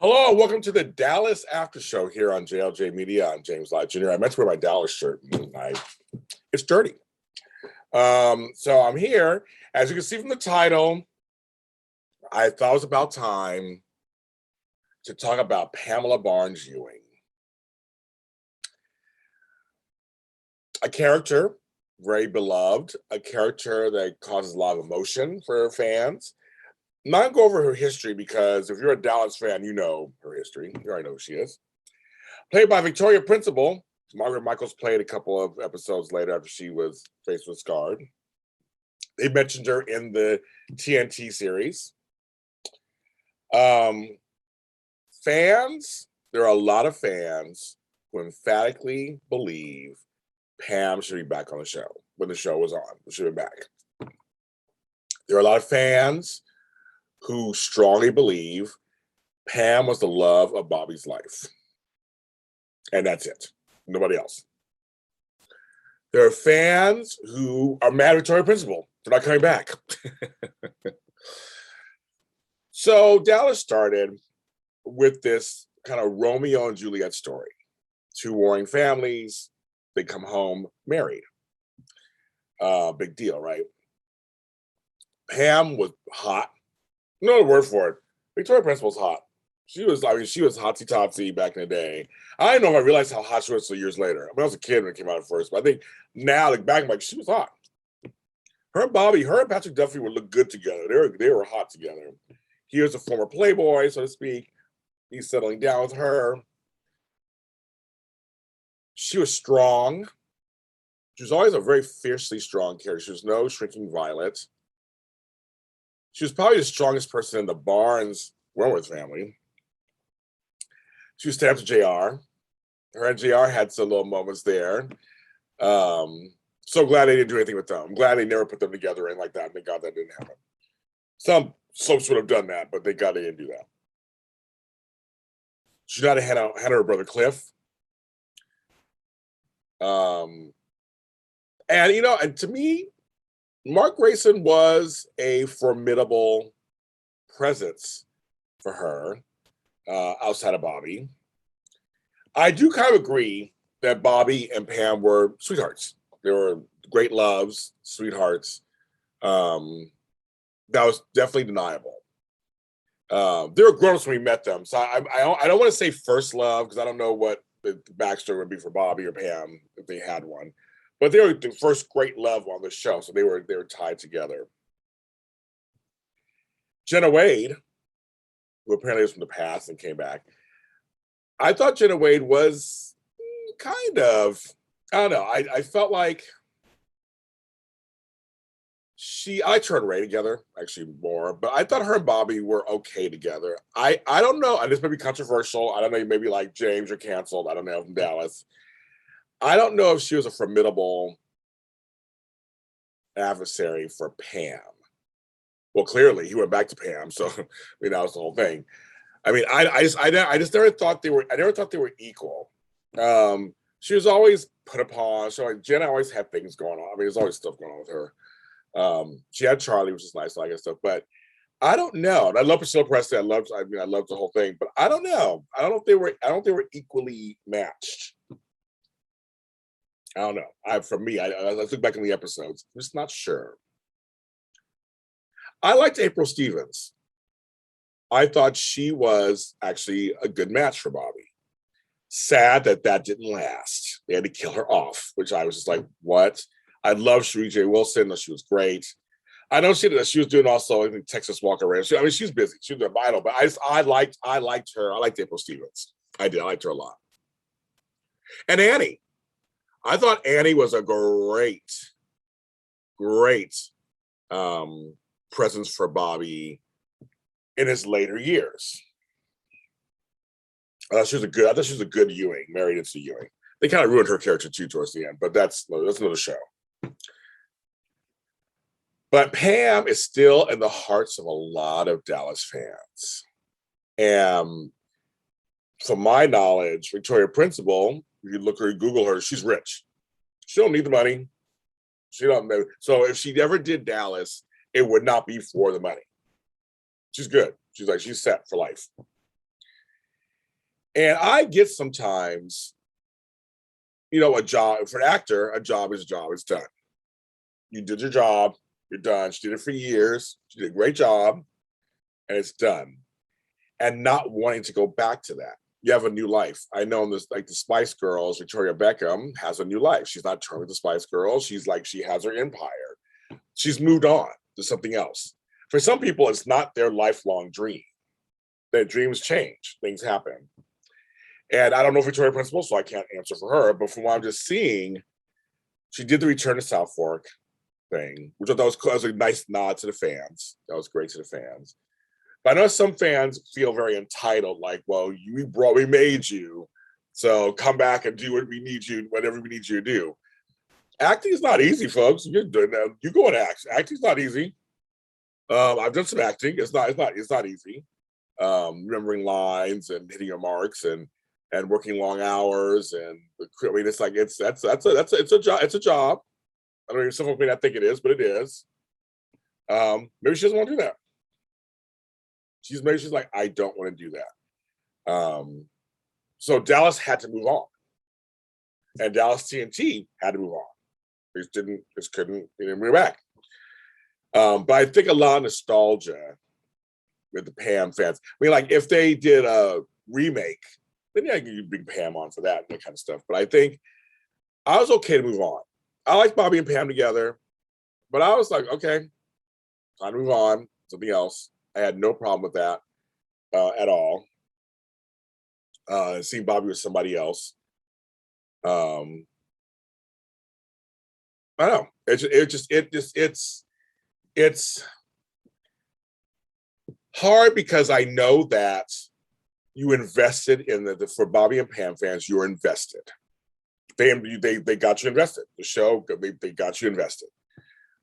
Hello, welcome to the Dallas Aftershow here on JLJ Media. I'm James Lott Jr. I meant to wear my Dallas shirt and it's dirty. So I'm here. As you can see from the title, I thought it was about time to talk about Pamela Ewing. A character, very beloved, a character that causes a lot of emotion for her fans. I'm not going to go over her history because if you're a Dallas fan, you know her history. You already know who she is. Played by Victoria Principal. Margaret Michaels played a couple of episodes later after she was faced with Scarred. They mentioned her in the TNT series. Fans, there are a lot of fans who emphatically believe Pam should be back on the show when the show was on. She should be back. There are a lot of fans who strongly believe Pam was the love of Bobby's life. And that's it. Nobody else. There are fans who are mad at Victoria Principal. They're not coming back. So Dallas started with this kind of Romeo and Juliet story. Two warring families, they come home married. Big deal, right? Pam was hot. No word for it. Victoria Principal's hot. She was hotsy-totsy back in the day. I don't know if I realized how hot she was until years later. I mean, I was a kid when it came out at first, but I think now, she was hot. Her and Patrick Duffy would look good together. They were hot together. He was a former playboy, so to speak. He's settling down with her. She was strong. She was always a very fiercely strong character. She was no shrinking violet. She was probably the strongest person in the Barnes Wentworth family. She was stabbed to JR. Her and JR had some little moments there. So glad they didn't do anything with them. I'm glad they never put them together and like that. Thank God that didn't happen. Some soaps would have done that, but thank God they didn't do that. She not had her brother Cliff. And to me, Mark Grayson was a formidable presence for her outside of Bobby. I do kind of agree that Bobby and Pam were sweethearts. They were great loves, sweethearts. That was definitely deniable. They were grown-ups when we met them, so I don't want to say first love because I don't know what the backstory would be for Bobby or Pam if they had one. But they were the first great love on the show, so they were tied together. Jenna Wade, who apparently was from the past and came back, I thought Jenna Wade was kind of, I don't know, I felt like I liked her and Ray together, actually more, but I thought her and Bobby were okay together. I don't know, and this may be controversial. I don't know, maybe like James or canceled, I don't know, from Dallas. I don't know if she was a formidable adversary for Pam. Well, clearly he went back to Pam, so that was the whole thing. I mean, I just never thought they were. I never thought they were equal. She was always put upon. So like Jenna always had things going on. I mean, there's always stuff going on with her. She had Charlie, which is nice, like and stuff. But I don't know. And I love Priscilla Presley. I loved the whole thing. But I don't know. I don't think they were equally matched. I don't know. For me, I look back in the episodes. I'm just not sure. I liked April Stevens. I thought she was actually a good match for Bobby. Sad that didn't last. They had to kill her off, which I was just like, what? I love Cherie J. Wilson. She was great. I know she was doing also, I think, Texas Walk Around. She's busy. She was a vital, but I liked her. I liked April Stevens. I did. I liked her a lot. And Annie. I thought Annie was a great presence for Bobby in his later years. I thought she was a good Ewing, married into Ewing. They kind of ruined her character too towards the end, but that's another show. But Pam is still in the hearts of a lot of Dallas fans. And from my knowledge, Victoria Principal, if you look her, Google her, she's rich. She don't need the money. She don't know. So if she ever did Dallas, it would not be for the money. She's good. She's set for life. And I get sometimes, a job for an actor, a job is a job. It's done. You did your job. You're done. She did it for years. She did a great job, and it's done. And not wanting to go back to that. You have a new life. I know in this, like the Spice Girls, Victoria Beckham has a new life. She's not turning the Spice Girls. She's like, she has her empire. She's moved on to something else. For some people, it's not their lifelong dream. Their dreams change. Things happen. And I don't know Victoria Principal, so I can't answer for her. But from what I'm just seeing, she did the Return to South Fork thing, which I thought was a nice nod to the fans. That was great to the fans. But I know some fans feel very entitled, like, well, we made you, so come back and do what we need you, whatever we need you to do. Acting is not easy, folks. You're doing that. You go and act. Acting's not easy. I've done some acting. It's not easy. Remembering lines and hitting your marks and working long hours and I mean, it's like it's a job. It's a job. I don't know if some people may not think it is, but it is. Maybe she doesn't want to do that. She's like, I don't want to do that. So Dallas had to move on, and Dallas TNT had to move on. They didn't bring it back. But I think a lot of nostalgia with the Pam fans. I mean, like if they did a remake, then yeah, you bring Pam on for that and that kind of stuff. But I think I was okay to move on. I like Bobby and Pam together, but I was like, okay, time to move on, something else. I had no problem with that at all. Seeing Bobby with somebody else. I don't know. It's hard because I know that you invested in for Bobby and Pam fans, you're invested. They got you invested. The show, they got you invested.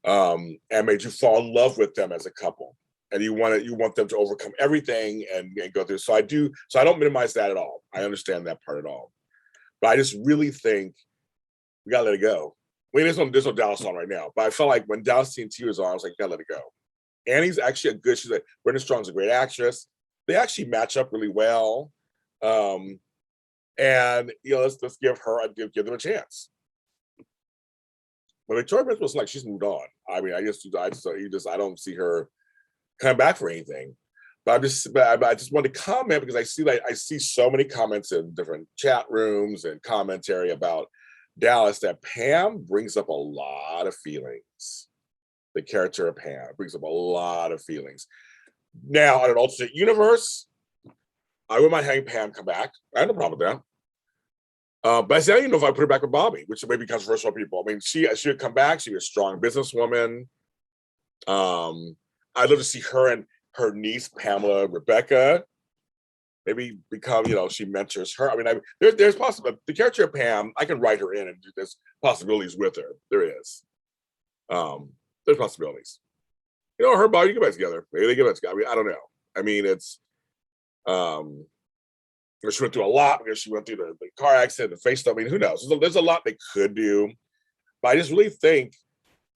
And made you fall in love with them as a couple. And you want them to overcome everything and go through. So I don't minimize that at all. I understand that part at all. But I just really think we gotta let it go. I mean, there's no Dallas on right now, but I felt like when Dallas TNT was on, I was like, gotta let it go. Annie's actually she's like, Brenda Strong's a great actress. They actually match up really well. And let's give them a chance. But Victoria Beckham was like, she's moved on. I mean, I don't see her come back for anything. But I just wanted to comment because I see so many comments in different chat rooms and commentary about Dallas that Pam brings up a lot of feelings. The character of Pam brings up a lot of feelings. Now, on an alternate universe, I wouldn't mind having Pam come back. I have no problem with that. But I said, I don't even know if I put her back with Bobby, which may be controversial for people. I mean, she would come back. She was a strong businesswoman. I'd love to see her and her niece, Pamela, Rebecca, maybe become, she mentors her. I mean, there's possible. The character of Pam, I can write her in and there's possibilities with her. There is. There's possibilities. Her Bobby, you get back together. Maybe they get back together. I mean, I don't know. I mean, it's, she went through a lot because she went through the car accident, the face stuff. I mean, who knows? There's a lot they could do. But I just really think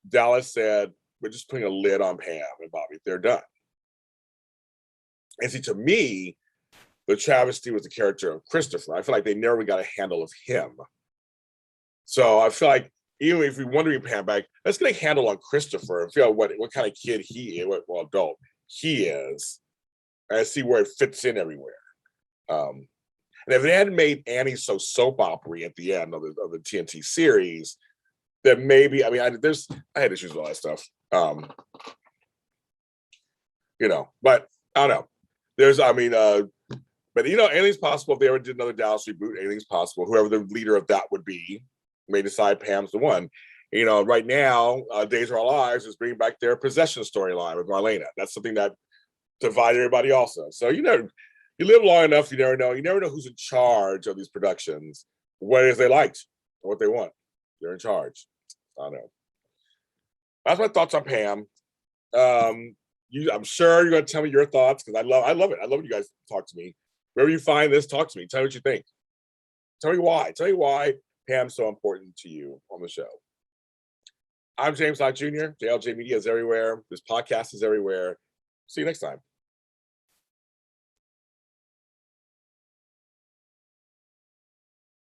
Dallas said, we're just putting a lid on Pam and Bobby. They're done. And see, to me, the travesty was the character of Christopher. I feel like they never got a handle of him. So I feel like even if we want to bring Pam back, let's get a handle on Christopher and figure out what kind of kid he is, what adult he is, and see where it fits in everywhere. And if they hadn't made Annie so soap opera at the end of the TNT series, then maybe I had issues with all that stuff. But I don't know. But anything's possible. If they ever did another Dallas reboot, anything's possible. Whoever the leader of that would be may decide Pam's the one. Right now, Days of Our Lives is bringing back their possession storyline with Marlena. That's something that divided everybody also. So you live long enough, you never know. You never know who's in charge of these productions, what it is they liked, or what they want. They're in charge. I don't know. That's my thoughts on Pam. I'm sure you're going to tell me your thoughts because I love it. I love when you guys talk to me. Wherever you find this, talk to me. Tell me what you think. Tell me why. Tell me why Pam's so important to you on the show. I'm James Lott Jr. JLJ Media is everywhere. This podcast is everywhere. See you next time.